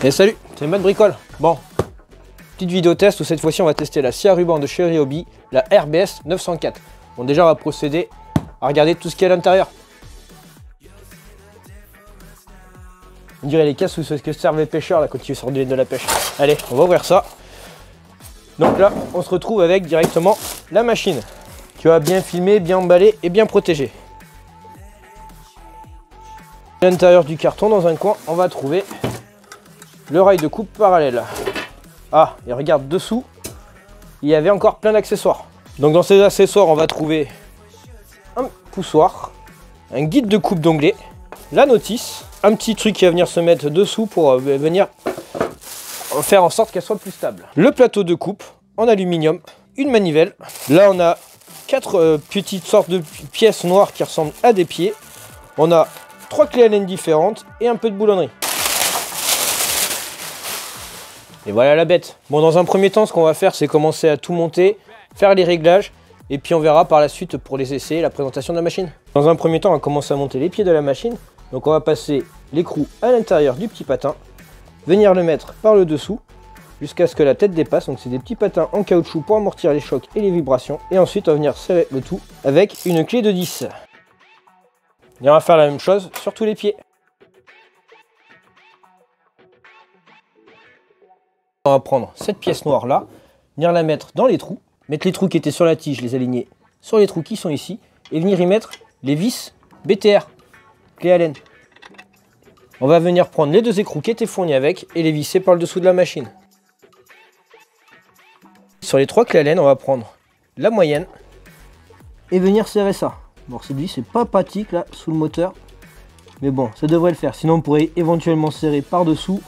Et salut, c'est Matt Bricole. Bon, petite vidéo test où cette fois-ci on va tester la scie à ruban de chez Ryobi, la RBS 904. Bon, déjà on va procéder à regarder tout ce qu'il y a à l'intérieur. On dirait les cases où ce que servent les pêcheurs là quand ils sortent de la pêche. Allez, on va ouvrir ça. Donc là, on se retrouve avec directement la machine qui va bien filmer, bien emballer et bien protéger. À l'intérieur du carton, dans un coin, on va trouver le rail de coupe parallèle. Ah, et regarde dessous, il y avait encore plein d'accessoires. Donc dans ces accessoires, on va trouver un poussoir, un guide de coupe d'onglet, la notice, un petit truc qui va venir se mettre dessous pour venir faire en sorte qu'elle soit plus stable. Le plateau de coupe en aluminium, une manivelle. Là, on a 4 petites sortes de pièces noires qui ressemblent à des pieds. On a 3 clés Allen différentes et un peu de boulonnerie. Et voilà la bête. Bon, dans un premier temps, ce qu'on va faire, c'est commencer à tout monter, faire les réglages, et puis on verra par la suite pour les essais, la présentation de la machine. Dans un premier temps, on va commencer à monter les pieds de la machine. Donc on va passer l'écrou à l'intérieur du petit patin, venir le mettre par le dessous, jusqu'à ce que la tête dépasse. Donc c'est des petits patins en caoutchouc pour amortir les chocs et les vibrations. Et ensuite, on va venir serrer le tout avec une clé de 10. Et on va faire la même chose sur tous les pieds. On va prendre cette pièce noire là, venir la mettre dans les trous, mettre les trous qui étaient sur la tige, les aligner sur les trous qui sont ici, et venir y mettre les vis BTR, clé Allen. On va venir prendre les 2 écrous qui étaient fournis avec et les visser par le dessous de la machine. Sur les 3 clés Allen, on va prendre la moyenne et venir serrer ça. Bon, celui c'est pas pratique là sous le moteur, mais bon, ça devrait le faire. Sinon, on pourrait éventuellement serrer par dessous.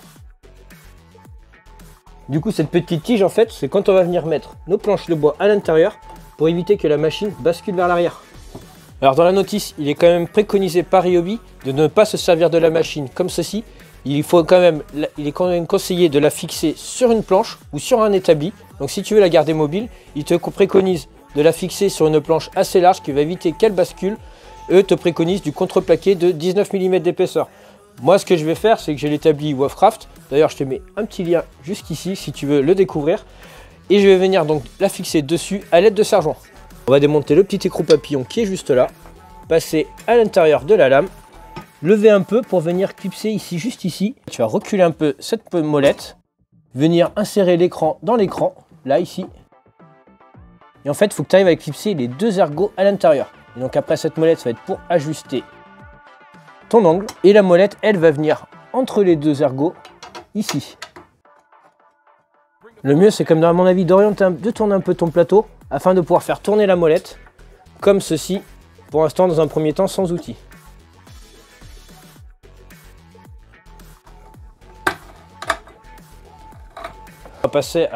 Du coup, cette petite tige, en fait, c'est quand on va venir mettre nos planches de bois à l'intérieur pour éviter que la machine bascule vers l'arrière. Alors, dans la notice, il est quand même préconisé par Ryobi de ne pas se servir de la machine comme ceci. Il est quand même conseillé de la fixer sur une planche ou sur un établi. Donc, si tu veux la garder mobile, il te préconise de la fixer sur une planche assez large qui va éviter qu'elle bascule. Eux te préconisent du contreplaqué de 19 mm d'épaisseur. Moi, ce que je vais faire, c'est que j'ai l'établi Wavecraft. D'ailleurs, je te mets un petit lien jusqu'ici si tu veux le découvrir. Et je vais venir donc la fixer dessus à l'aide de serre-joint. On va démonter le petit écrou papillon qui est juste là. Passer à l'intérieur de la lame. Lever un peu pour venir clipser ici, juste ici. Tu vas reculer un peu cette molette. Venir insérer l'écran dans l'écran. Là, ici. Et en fait, il faut que tu arrives à clipser les 2 ergots à l'intérieur. Et donc après, cette molette, ça va être pour ajuster ton angle, et la molette elle va venir entre les 2 ergots ici. Le mieux c'est comme à mon avis d'orienter, de tourner un peu ton plateau afin de pouvoir faire tourner la molette comme ceci, pour l'instant dans un premier temps sans outil. On va passer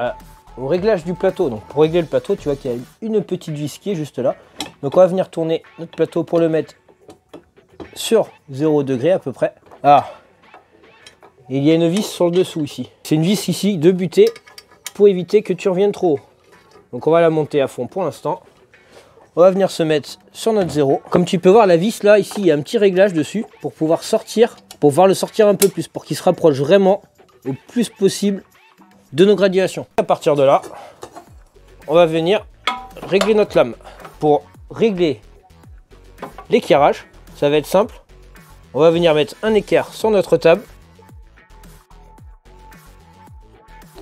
au réglage du plateau. Donc pour régler le plateau, tu vois qu'il y a une petite vis qui est juste là. Donc on va venir tourner notre plateau pour le mettre sur 0 degré à peu près. Ah, et il y a une vis sur le dessous ici. C'est une vis ici de butée pour éviter que tu reviennes trop haut. Donc on va la monter à fond pour l'instant. On va venir se mettre sur notre 0. Comme tu peux voir, la vis là, ici, il y a un petit réglage dessus pour pouvoir sortir, pour pouvoir le sortir un peu plus, pour qu'il se rapproche vraiment au plus possible de nos graduations. À partir de là, on va venir régler notre lame. Pour régler l'équerrage, ça va être simple. On va venir mettre un équerre sur notre table.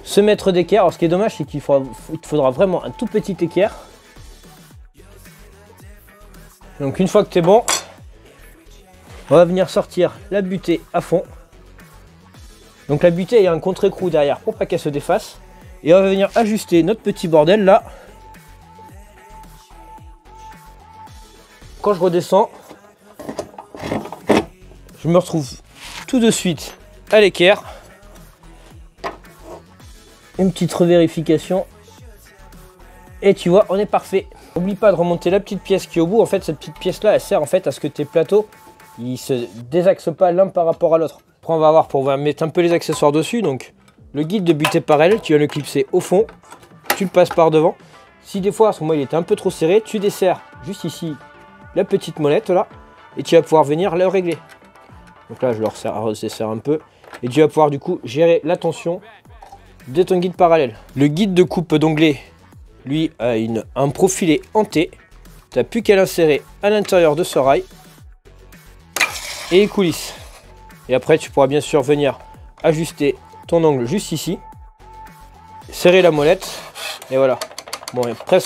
Ce mètre d'équerre, alors ce qui est dommage, c'est qu'il te faudra vraiment un tout petit équerre. Donc une fois que tu es bon, on va venir sortir la butée à fond. Donc la butée, il y a un contre-écrou derrière pour pas qu'elle se défasse. Et on va venir ajuster notre petit bordel là. Quand je redescends, je me retrouve tout de suite à l'équerre. Une petite revérification. Et tu vois, on est parfait. N'oublie pas de remonter la petite pièce qui est au bout. En fait, cette petite pièce là, elle sert en fait à ce que tes plateaux, ils se désaxent pas l'un par rapport à l'autre. Après, on va voir pour mettre un peu les accessoires dessus. Donc, le guide de butée parallèle, tu vas le clipser au fond. Tu le passes par devant. Si des fois, à ce moment il était un peu trop serré, tu desserres juste ici la petite molette là. Et tu vas pouvoir venir le régler. Donc là, je le resserre un peu. Et tu vas pouvoir du coup gérer la tension de ton guide parallèle. Le guide de coupe d'onglet, lui, a un profilet en T. Tu n'as plus qu'à l'insérer à l'intérieur de ce rail. Et il coulisse. Et après, tu pourras bien sûr venir ajuster ton angle juste ici. Serrer la molette. Et voilà. Bon, il y a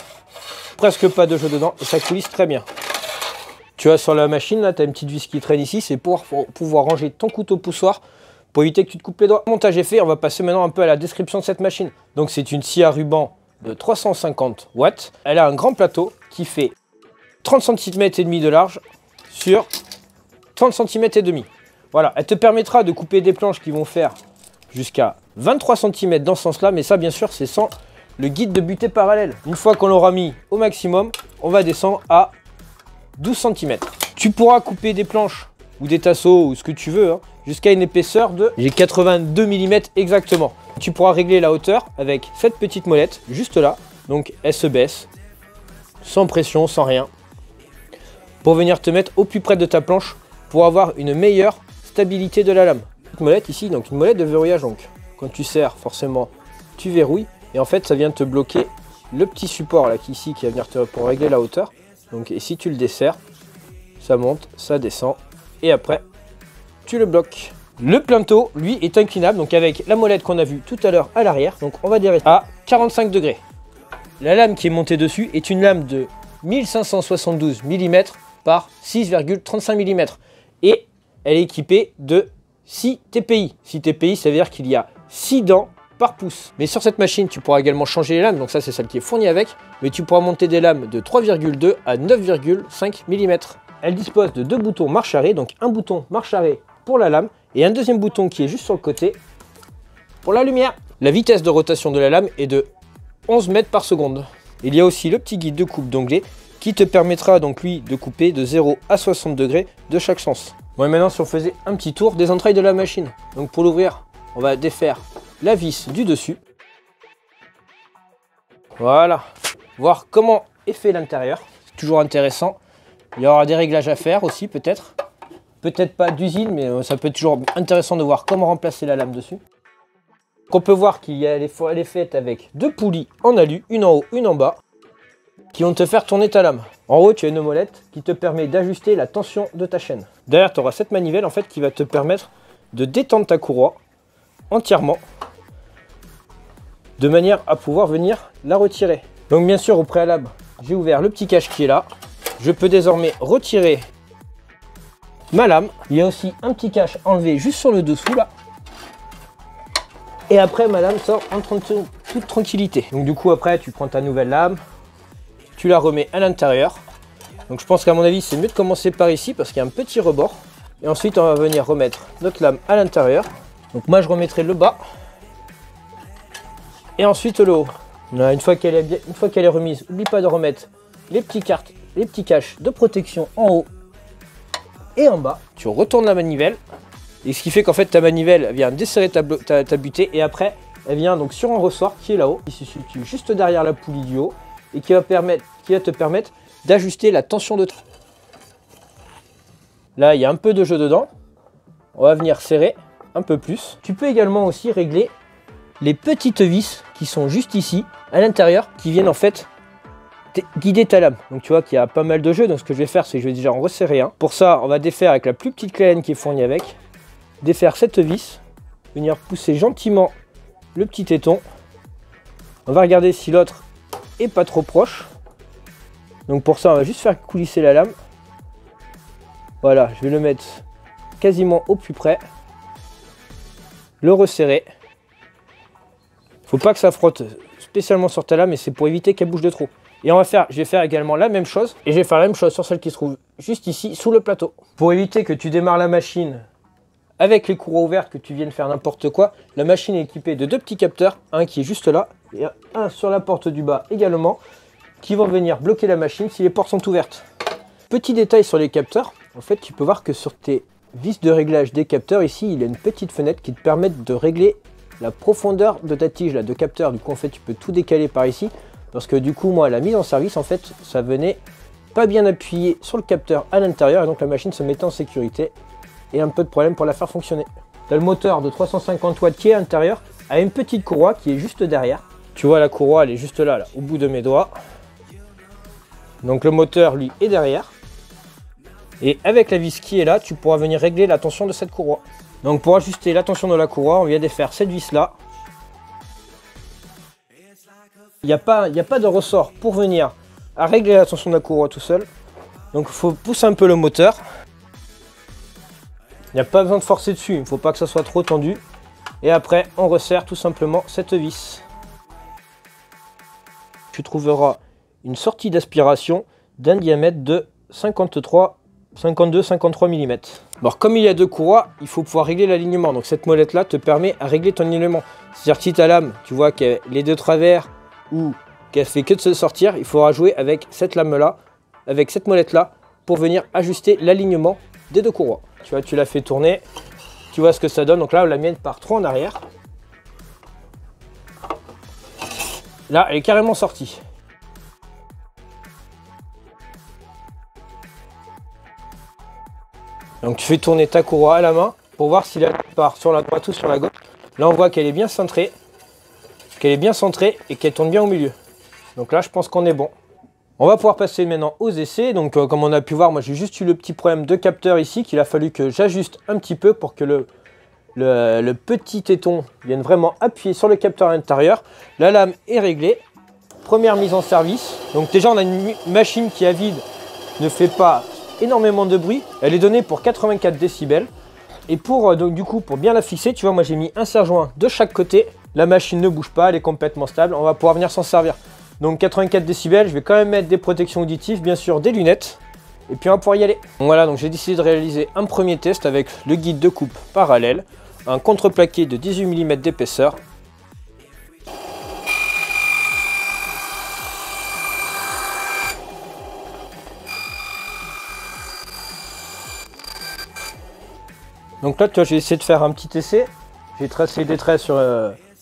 presque pas de jeu dedans. Et ça coulisse très bien. Tu vois, sur la machine, là, tu as une petite vis qui traîne ici. C'est pour pouvoir ranger ton couteau poussoir pour éviter que tu te coupes les doigts. Le montage est fait. On va passer maintenant un peu à la description de cette machine. Donc, c'est une scie à ruban de 350 watts. Elle a un grand plateau qui fait 30 cm et demi de large sur 30 cm et demi. Voilà, elle te permettra de couper des planches qui vont faire jusqu'à 23 cm dans ce sens-là, mais ça, bien sûr, c'est sans le guide de butée parallèle. Une fois qu'on l'aura mis au maximum, on va descendre à 12 cm. Tu pourras couper des planches ou des tasseaux ou ce que tu veux, hein, jusqu'à une épaisseur de 82 mm exactement. Tu pourras régler la hauteur avec cette petite molette, juste là. Donc, elle se baisse, sans pression, sans rien, pour venir te mettre au plus près de ta planche, pour avoir une meilleure stabilité de la lame. Cette molette ici, donc une molette de verrouillage. Donc, quand tu serres, forcément, tu verrouilles. Et en fait, ça vient te bloquer le petit support là, ici, qui va venir pour régler la hauteur. Donc, et si tu le desserres, ça monte, ça descend. Et après, tu le bloques. Le plateau, lui, est inclinable. Donc, avec la molette qu'on a vue tout à l'heure à l'arrière. Donc, on va dire à 45 degrés. La lame qui est montée dessus est une lame de 1572 mm par 6,35 mm. Et elle est équipée de 6 TPI. 6 TPI, ça veut dire qu'il y a 6 dents par pouce. Mais sur cette machine, tu pourras également changer les lames. Donc ça, c'est celle qui est fournie avec. Mais tu pourras monter des lames de 3,2 à 9,5 mm. Elle dispose de deux boutons marche arrêt. Donc un bouton marche arrêt pour la lame et un deuxième bouton qui est juste sur le côté pour la lumière. La vitesse de rotation de la lame est de 11 mètres par seconde. Il y a aussi le petit guide de coupe d'onglet qui te permettra donc lui de couper de 0 à 60 degrés de chaque sens. Bon, et maintenant si on faisait un petit tour des entrailles de la machine. Donc pour l'ouvrir, on va défaire la vis du dessus. Voilà. Voir comment est fait l'intérieur. C'est toujours intéressant. Il y aura des réglages à faire aussi peut-être. Peut-être pas d'usine, mais ça peut être toujours intéressant de voir comment remplacer la lame dessus. Donc on peut voir qu'elle est faite avec deux poulies en alu, une en haut, une en bas, qui vont te faire tourner ta lame. En haut, tu as une molette qui te permet d'ajuster la tension de ta chaîne. Derrière, tu auras cette manivelle en fait qui va te permettre de détendre ta courroie entièrement, de manière à pouvoir venir la retirer. Donc bien sûr, au préalable, j'ai ouvert le petit cache qui est là. Je peux désormais retirer ma lame. Il y a aussi un petit cache enlevé juste sur le dessous là. Et après, ma lame sort en toute tranquillité. Donc du coup, après, tu prends ta nouvelle lame, tu la remets à l'intérieur. Donc je pense qu'à mon avis, c'est mieux de commencer par ici parce qu'il y a un petit rebord. Et ensuite, on va venir remettre notre lame à l'intérieur. Donc moi, je remettrai le bas. Et ensuite le haut. Là, une fois qu'elle est remise, n'oublie pas de remettre les petits caches de protection en haut et en bas. Tu retournes la manivelle. Et ce qui fait qu'en fait ta manivelle vient desserrer ta butée et après elle vient donc sur un ressort qui est là-haut, qui se situe juste derrière la poulie du haut et qui va te permettre d'ajuster la tension de trait. Là il y a un peu de jeu dedans, on va venir serrer un peu plus. Tu peux également aussi régler les petites vis qui sont juste ici à l'intérieur qui viennent en fait guider ta lame. Donc tu vois qu'il y a pas mal de jeux, donc ce que je vais faire c'est que je vais déjà en resserrer un. Pour ça on va défaire avec la plus petite clé Allen qui est fournie avec. Défaire cette vis, venir pousser gentiment le petit téton. On va regarder si l'autre est pas trop proche. Donc pour ça, on va juste faire coulisser la lame. Voilà, je vais le mettre quasiment au plus près. Le resserrer. Faut pas que ça frotte spécialement sur ta lame, et c'est pour éviter qu'elle bouge de trop. Et je vais faire également la même chose. Et je vais faire la même chose sur celle qui se trouve juste ici, sous le plateau. Pour éviter que tu démarres la machine avec les courroies ouvertes, que tu viennes faire n'importe quoi, la machine est équipée de deux petits capteurs, un qui est juste là, et un sur la porte du bas également, qui vont venir bloquer la machine si les portes sont ouvertes. Petit détail sur les capteurs, en fait tu peux voir que sur tes vis de réglage des capteurs, ici il y a une petite fenêtre qui te permet de régler la profondeur de ta tige là, de capteur. Du coup en fait tu peux tout décaler par ici, parce que du coup moi la mise en service en fait ça venait pas bien appuyé sur le capteur à l'intérieur et donc la machine se mettait en sécurité et un peu de problème pour la faire fonctionner. Tu as le moteur de 350 watts qui est à l'intérieur, a une petite courroie qui est juste derrière. Tu vois la courroie elle est juste là, au bout de mes doigts. Donc le moteur lui est derrière. Et avec la vis qui est là, tu pourras venir régler la tension de cette courroie. Donc pour ajuster la tension de la courroie, on vient de faire cette vis là. Il n'y a pas de ressort pour venir à régler la tension de la courroie tout seul. Donc il faut pousser un peu le moteur. Il n'y a pas besoin de forcer dessus, il ne faut pas que ça soit trop tendu. Et après, on resserre tout simplement cette vis. Tu trouveras une sortie d'aspiration d'un diamètre de 52-53 mm. Alors comme il y a deux courroies, il faut pouvoir régler l'alignement. Donc cette molette là te permet à régler ton alignement. C'est-à-dire que si ta lame, tu vois qu'elle est de travers ou qu'elle fait que de se sortir, il faudra jouer avec cette lame là, avec cette molette là, pour venir ajuster l'alignement des deux courroies. Tu vois, tu la fais tourner, tu vois ce que ça donne. Donc là, la mienne part trop en arrière. Là, elle est carrément sortie. Donc tu fais tourner ta courroie à la main pour voir si elle part sur la droite ou sur la gauche. Là, on voit qu'elle est bien centrée, et qu'elle tourne bien au milieu. Donc là, je pense qu'on est bon. On va pouvoir passer maintenant aux essais. Donc comme on a pu voir, moi j'ai juste eu le petit problème de capteur ici qu'il a fallu que j'ajuste un petit peu pour que le petit téton vienne vraiment appuyer sur le capteur à l'intérieur. La lame est réglée. Première mise en service. Donc déjà on a une machine qui à vide ne fait pas énormément de bruit. Elle est donnée pour 84 décibels. Et pour donc du coup pour bien la fixer, tu vois, moi j'ai mis un serre-joint de chaque côté. La machine ne bouge pas, elle est complètement stable. On va pouvoir venir s'en servir. Donc 84 décibels, je vais quand même mettre des protections auditives, bien sûr des lunettes. Et puis on va pouvoir y aller. Donc voilà, donc j'ai décidé de réaliser un premier test avec le guide de coupe parallèle, un contreplaqué de 18 mm d'épaisseur. Donc là, tu vois, j'ai essayé de faire un petit essai. J'ai tracé des traits sur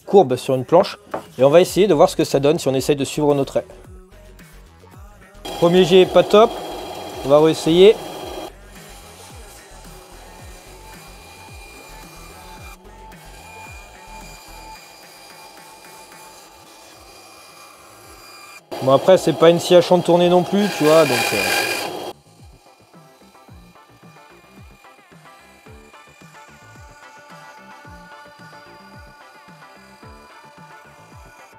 courbes sur une planche. Et on va essayer de voir ce que ça donne si on essaye de suivre nos traits. Premier jet, pas top. On va réessayer. Bon après, c'est pas une scie à champ de tournée non plus, tu vois, donc...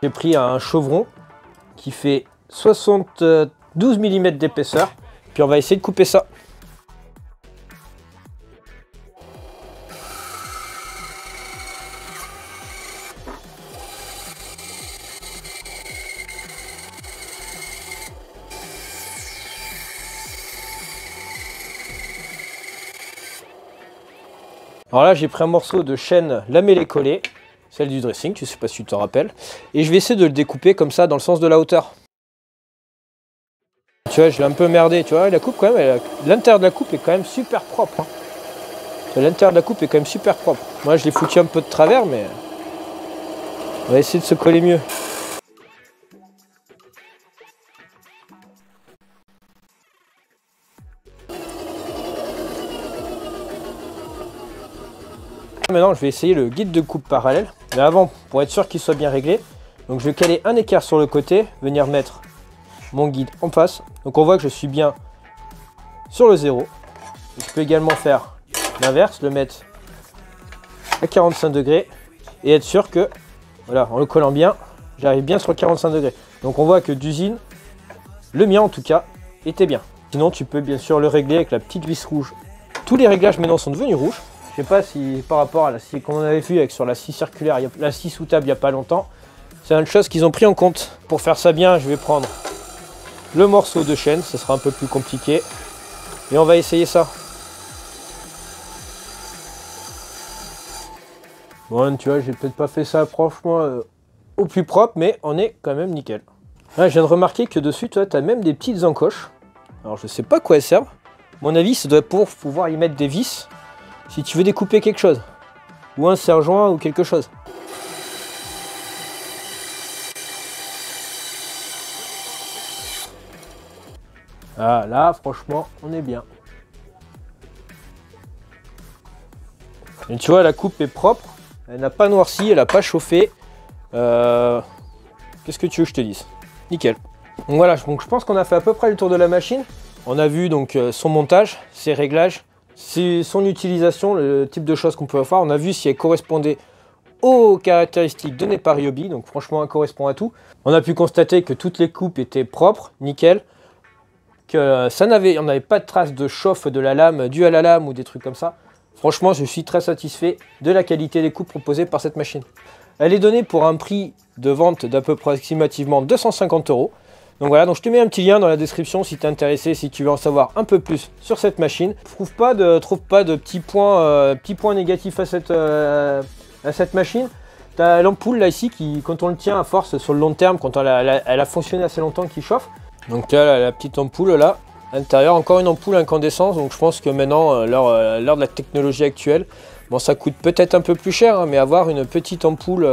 J'ai pris un chevron qui fait 72 mm d'épaisseur. Puis on va essayer de couper ça. Alors là, j'ai pris un morceau de chaîne lamellé-collé. Celle du dressing, je ne sais pas si tu te rappelles. Et je vais essayer de le découper comme ça dans le sens de la hauteur. Tu vois, je l'ai un peu merdé, tu vois, la coupe quand même, l'intérieur de la coupe est quand même super propre. Hein. L'intérieur de la coupe est quand même super propre. Moi je l'ai foutu un peu de travers, mais on va essayer de se coller mieux. Maintenant je vais essayer le guide de coupe parallèle. Mais avant, pour être sûr qu'il soit bien réglé, donc je vais caler un équerre sur le côté, venir mettre mon guide en face. Donc on voit que je suis bien sur le 0. Je peux également faire l'inverse, le mettre à 45 degrés et être sûr que, voilà, en le collant bien, j'arrive bien sur le 45 degrés. Donc on voit que d'usine, le mien en tout cas, était bien. Sinon tu peux bien sûr le régler avec la petite vis rouge. Tous les réglages maintenant sont devenus rouges. Je sais pas si par rapport à la scie qu'on avait vu avec sur la scie circulaire, la scie sous table il n'y a pas longtemps. C'est une chose qu'ils ont pris en compte. Pour faire ça bien, je vais prendre le morceau de chaîne, ce sera un peu plus compliqué. Et on va essayer ça. Bon, tu vois, j'ai peut-être pas fait ça franchement au plus propre, mais on est quand même nickel. Là, je viens de remarquer que dessus, tu as même des petites encoches. Alors, je sais pas à quoi elles servent. À mon avis, ça doit être pour pouvoir y mettre des vis si tu veux découper quelque chose. Ou un serre-joint ou quelque chose. Ah, là, franchement, on est bien. Et tu vois, la coupe est propre. Elle n'a pas noirci, elle n'a pas chauffé. Qu'est-ce que tu veux que je te dise? Nickel. Donc voilà, donc je pense qu'on a fait à peu près le tour de la machine. On a vu donc son montage, ses réglages, son utilisation, le type de choses qu'on peut faire. On a vu si elle correspondait aux caractéristiques données par Ryobi. Donc franchement, elle correspond à tout. On a pu constater que toutes les coupes étaient propres, nickel. Que on n'avait pas de traces de chauffe de la lame due à la lame ou des trucs comme ça. Franchement, je suis très satisfait de la qualité des coupes proposées par cette machine. Elle est donnée pour un prix de vente d'à peu près approximativement 250 €. Donc voilà, donc je te mets un petit lien dans la description si tu es intéressé, si tu veux en savoir un peu plus sur cette machine. Trouve pas de petits points négatifs à cette machine. Tu as l'ampoule là ici qui, quand on le tient à force sur le long terme, quand elle a fonctionné assez longtemps, qui chauffe. Donc tu as la petite ampoule là. À l'intérieur, encore une ampoule incandescence, donc je pense que maintenant, l'heure de la technologie actuelle, bon, ça coûte peut-être un peu plus cher, hein, mais avoir une petite ampoule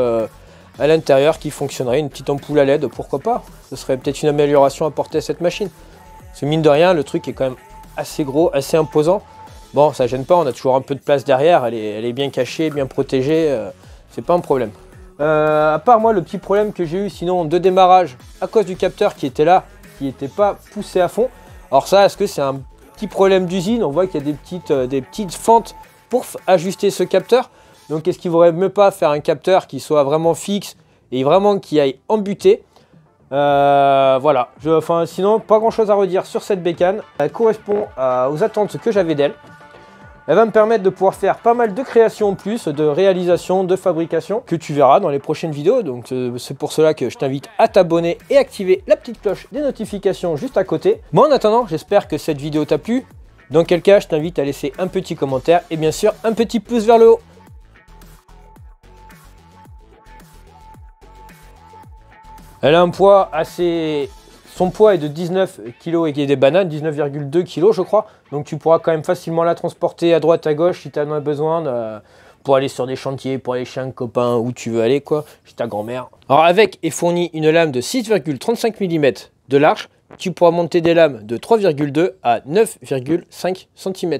à l'intérieur qui fonctionnerait, une petite ampoule à LED, pourquoi pas? Ce serait peut-être une amélioration à apporter à cette machine. Parce que mine de rien, le truc est quand même assez gros, assez imposant. Bon, ça gêne pas, on a toujours un peu de place derrière, elle est bien cachée, bien protégée, c'est pas un problème. À part moi, le petit problème que j'ai eu sinon de démarrage, à cause du capteur qui était là, qui n'était pas poussé à fond. Alors ça, est-ce que c'est un petit problème d'usine? On voit qu'il y a des petites fentes pour ajuster ce capteur. Donc est-ce qu'il ne vaudrait mieux pas faire un capteur qui soit vraiment fixe et vraiment qui aille en butée? Voilà. Sinon, pas grand-chose à redire sur cette bécane. Elle correspond aux attentes que j'avais d'elle. Elle va me permettre de pouvoir faire pas mal de créations en plus, de réalisation, de fabrication, que tu verras dans les prochaines vidéos. Donc c'est pour cela que je t'invite à t'abonner et activer la petite cloche des notifications juste à côté. Moi en attendant, j'espère que cette vidéo t'a plu. Dans quel cas, je t'invite à laisser un petit commentaire et bien sûr un petit pouce vers le haut. Elle a un poids assez... Son poids est de 19 kg et qui est des bananes, 19,2 kg je crois. Donc tu pourras quand même facilement la transporter à droite à gauche si tu en as besoin pour aller sur des chantiers, pour aller chez un copain, où tu veux aller quoi, chez ta grand-mère. Alors avec est fournie une lame de 6,35 mm de large. Tu pourras monter des lames de 3,2 à 9,5 cm.